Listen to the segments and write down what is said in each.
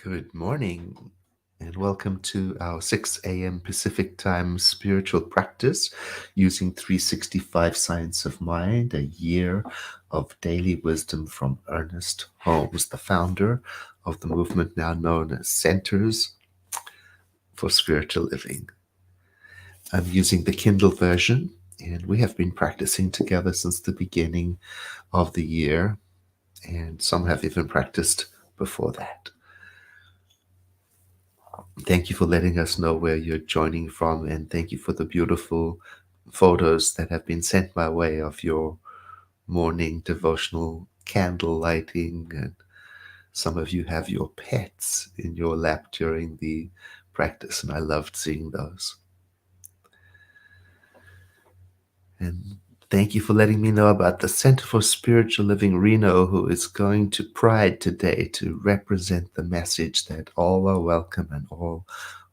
Good morning, and welcome to our 6 a.m. Pacific Time spiritual practice using 365 Science of Mind, a year of daily wisdom from Ernest Holmes, the founder of the movement now known as Centers for Spiritual Living. I'm using the Kindle version, and we have been practicing together since the beginning of the year, and some have even practiced before that. Thank you for letting us know where you're joining from, and thank you for the beautiful photos that have been sent my way of your morning devotional candle lighting. And some of you have your pets in your lap during the practice, and I loved seeing those. And thank you for letting me know about the Center for Spiritual Living Reno, who is going to Pride today to represent the message that all are welcome and all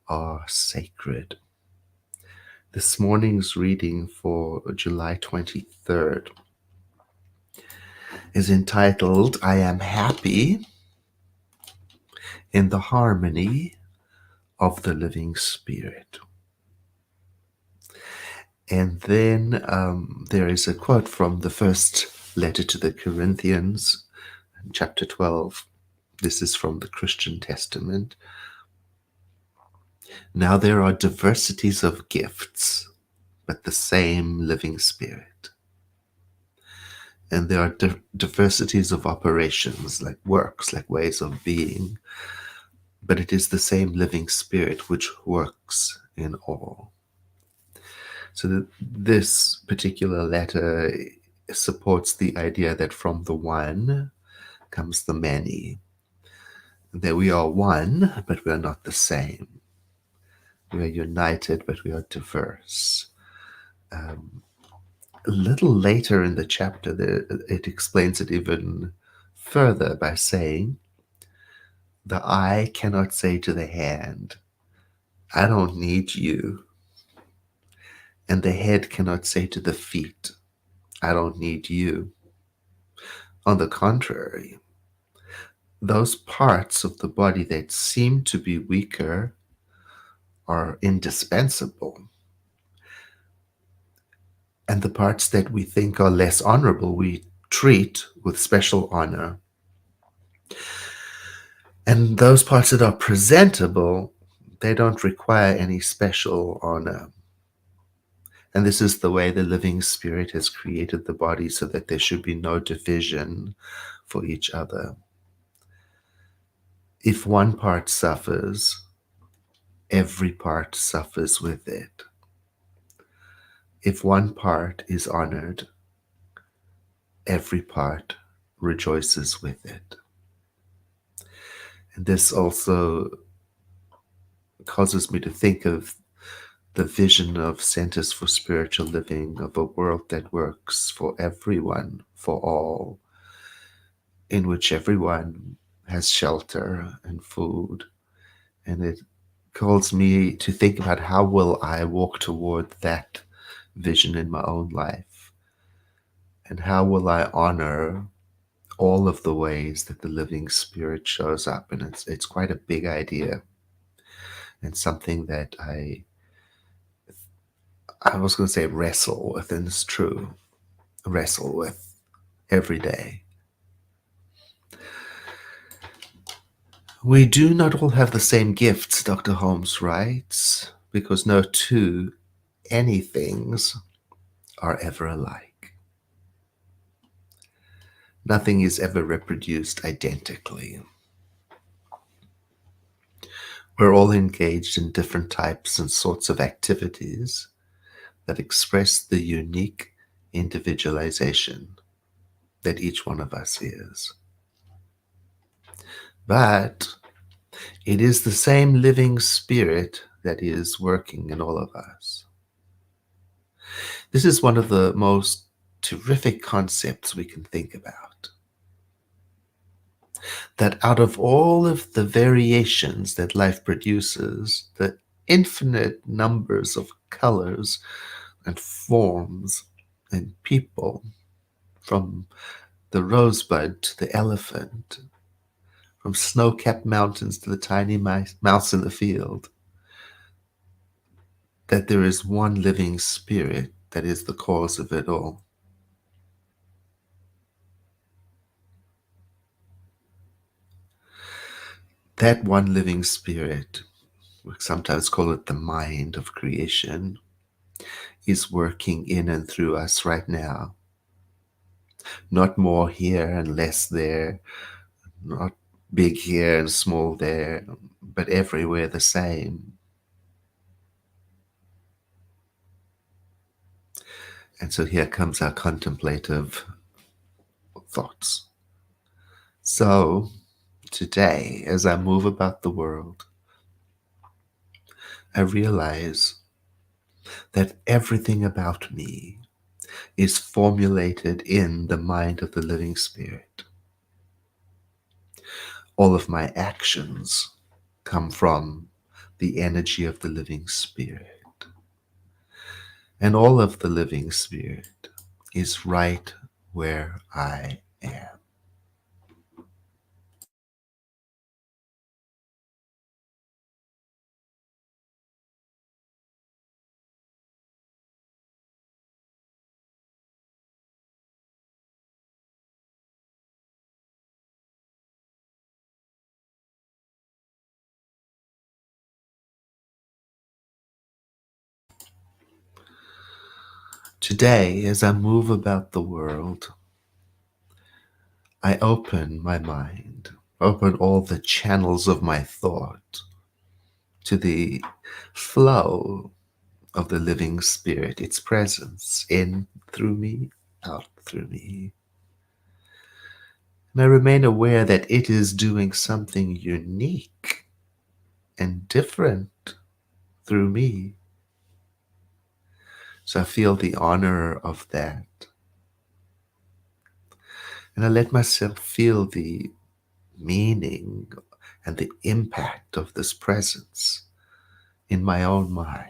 are sacred. This morning's reading for July 23rd is entitled, I Am Happy in the Harmony of the Living Spirit. And then there is a quote from the first letter to the Corinthians, chapter 12. This is from the Christian Testament. Now there are diversities of gifts, but the same living Spirit. And there are diversities of operations, like works, like ways of being, but it is the same living Spirit which works in all. So this particular letter supports the idea that from the one comes the many, that we are one, but we are not the same. We are united, but we are diverse. A little later in the chapter, it explains it even further by saying, the eye cannot say to the hand, I don't need you. And the head cannot say to the feet, I don't need you. On the contrary, those parts of the body that seem to be weaker are indispensable. And the parts that we think are less honorable, we treat with special honor. And those parts that are presentable, they don't require any special honor. And this is the way the living Spirit has created the body, so that there should be no division for each other. If one part suffers, every part suffers with it. If one part is honored, every part rejoices with it. And this also causes me to think of the vision of Centers for Spiritual Living, of a world that works for everyone, for all, in which everyone has shelter and food. And it calls me to think about, how will I walk toward that vision in my own life? And how will I honor all of the ways that the living Spirit shows up? And it's quite a big idea, and something that I was going to say wrestle with, and it's true, wrestle with every day. We do not all have the same gifts, Dr. Holmes writes, because no two anythings are ever alike. Nothing is ever reproduced identically. We're all engaged in different types and sorts of activities that express the unique individualization that each one of us is. But it is the same living Spirit that is working in all of us. This is one of the most terrific concepts we can think about. That out of all of the variations that life produces, the infinite numbers of colors and forms and people, from the rosebud to the elephant, from snow-capped mountains to the tiny mouse in the field, that there is one living spirit that is the cause of it all. That one living spirit, we sometimes call it the mind of creation, is working in and through us right now. Not more here and less there, not big here and small there, but everywhere the same. And so here comes our contemplative thoughts. So today, as I move about the world, I realize that everything about me is formulated in the mind of the living spirit. All of my actions come from the energy of the living spirit. And all of the living spirit is right where I am. Today, as I move about the world, I open my mind, open all the channels of my thought to the flow of the living spirit, its presence in through me, out through me. And I remain aware that it is doing something unique and different through me. So I feel the honor of that. And I let myself feel the meaning and the impact of this presence in my own mind.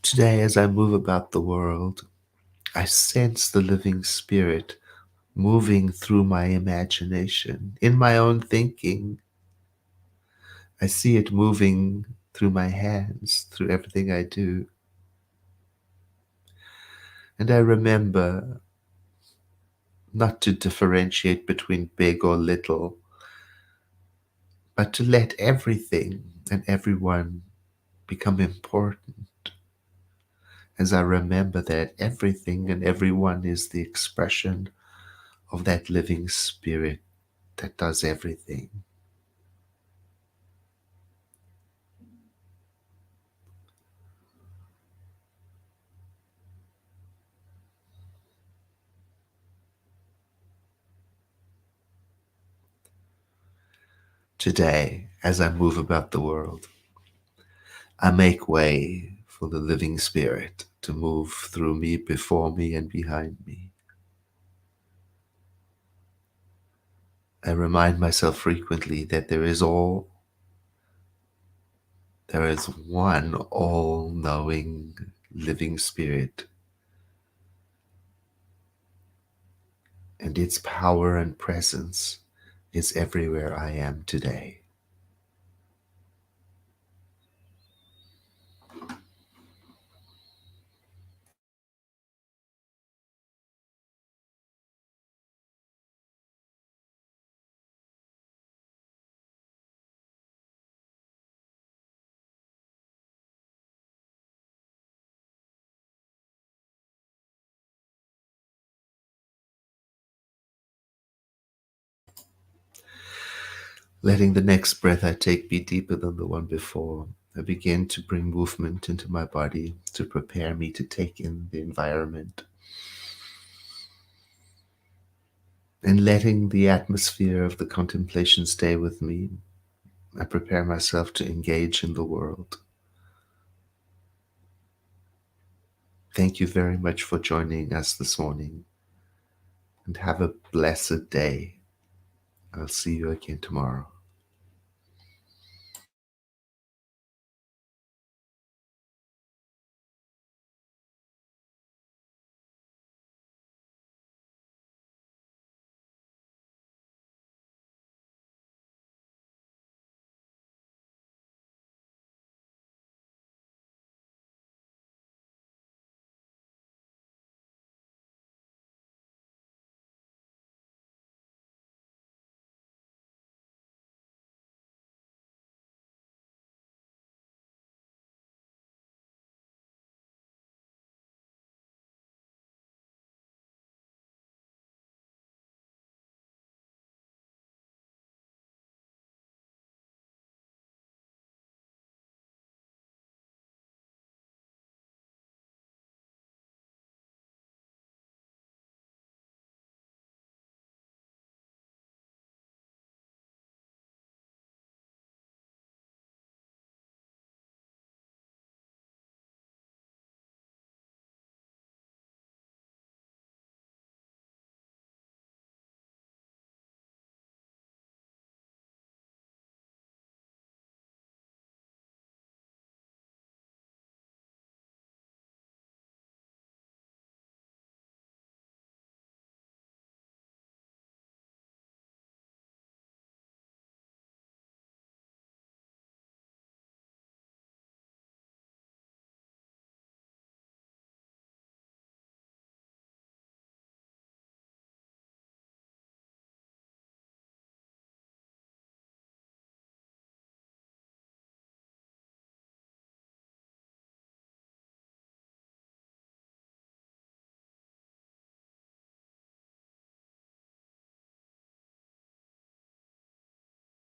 Today, as I move about the world, I sense the living spirit moving through my imagination, in my own thinking. I see it moving through my hands, through everything I do. And I remember not to differentiate between big or little, but to let everything and everyone become important, as I remember that everything and everyone is the expression of that living spirit that does everything. Today, as I move about the world, I make way for the living spirit to move through me, before me, and behind me. I remind myself frequently that there is one all-knowing living spirit, and its power and presence is everywhere I am today. Letting the next breath I take be deeper than the one before, I begin to bring movement into my body to prepare me to take in the environment. And letting the atmosphere of the contemplation stay with me, I prepare myself to engage in the world. Thank you very much for joining us this morning, and have a blessed day. I'll see you again tomorrow.